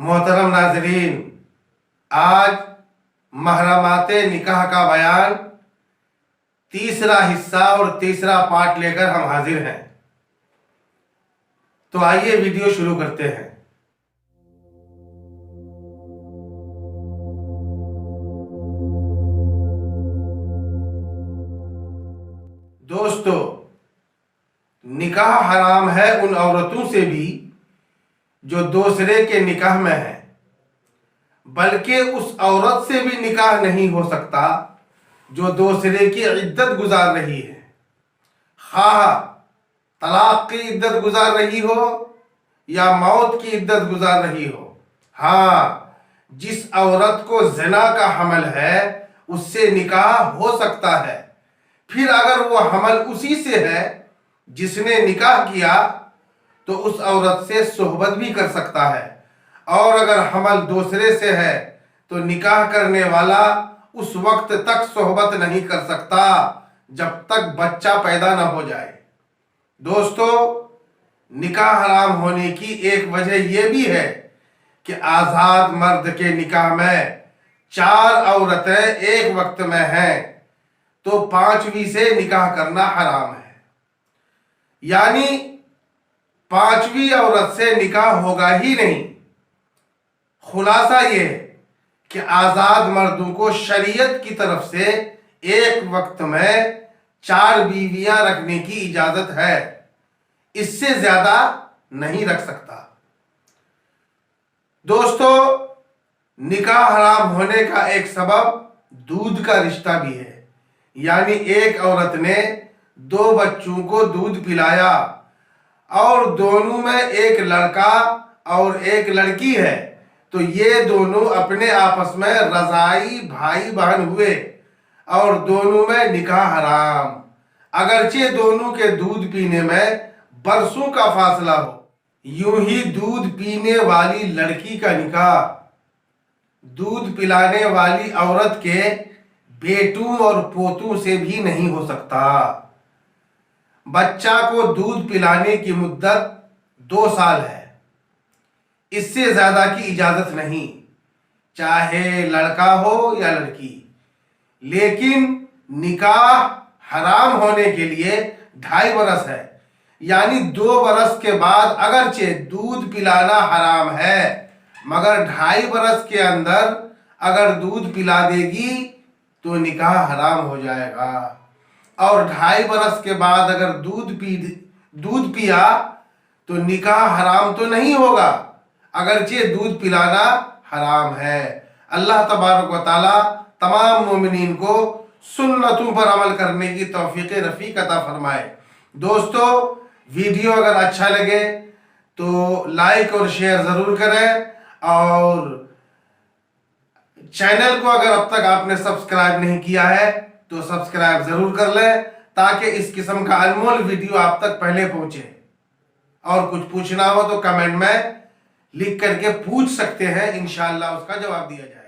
मोहतरम नाजरीन, आज महरमात निकाह का बयान तीसरा हिस्सा और तीसरा पार्ट लेकर हम हाजिर हैं। तो आइए वीडियो शुरू करते हैं। दोस्तों, निकाह हराम है उन औरतों से भी जो दूसरे के निकाह में है, बल्कि उस औरत से भी निकाह नहीं हो सकता जो दूसरे की इद्दत गुजार रही है, हाँ तलाक की इद्दत गुजार रही हो या मौत की इद्दत गुजार रही हो। हाँ, जिस औरत को ज़िना का हमल है उससे निकाह हो सकता है। फिर अगर वो हमल उसी से है जिसने निकाह किया तो उस औरत से सोहबत भी कर सकता है, और अगर हमल दूसरे से है तो निकाह करने वाला उस वक्त तक सोहबत नहीं कर सकता जब तक बच्चा पैदा न हो जाए। दोस्तों, निकाह हराम होने की एक वजह यह भी है कि आज़ाद मर्द के निकाह में 4 औरतें एक वक्त में हैं तो 5वीं से निकाह करना हराम है, यानी 5वीं औरत से निकाह होगा ही नहीं। खुलासा ये है कि आज़ाद मर्दों को शरीयत की तरफ से एक वक्त में 4 बीवियां रखने की इजाजत है, इससे ज्यादा नहीं रख सकता। दोस्तों, निकाह हराम होने का एक सबब दूध का रिश्ता भी है, यानी एक औरत ने 2 बच्चों को दूध पिलाया और दोनों में एक लड़का और एक लड़की है, तो ये दोनों अपने आपस में रज़ाई भाई बहन हुए और दोनों में निकाह हराम, अगरचे दोनों के दूध पीने में बरसों का फासला हो। यूं ही दूध पीने वाली लड़की का निकाह दूध पिलाने वाली औरत के बेटों और पोतों से भी नहीं हो सकता। बच्चा को दूध पिलाने की मुद्दत 2 साल है, इससे ज्यादा की इजाजत नहीं, चाहे लड़का हो या लड़की। लेकिन निकाह हराम होने के लिए 2.5 बरस है, यानी 2 बरस के बाद अगरचे दूध पिलाना हराम है, मगर 2.5 बरस के अंदर अगर दूध पिला देगी तो निकाह हराम हो जाएगा। और 2.5 बरस के बाद अगर दूध पिया तो निकाह हराम तो नहीं होगा, अगरचे दूध पिलाना हराम है। अल्लाह तबारक व तआला तमाम मोमिनीन को सुन्नतों पर अमल करने की तौफीक रफ़ीक अता फरमाए। दोस्तों, वीडियो अगर अच्छा लगे तो लाइक और शेयर ज़रूर करें, और चैनल को अगर अब तक आपने सब्सक्राइब नहीं किया है तो सब्सक्राइब ज़रूर कर लें, ताकि इस किस्म का अनमोल वीडियो आप तक पहले पहुंचे। और कुछ पूछना हो तो कमेंट में लिख करके पूछ सकते हैं, इंशाअल्लाह उसका जवाब दिया जाए।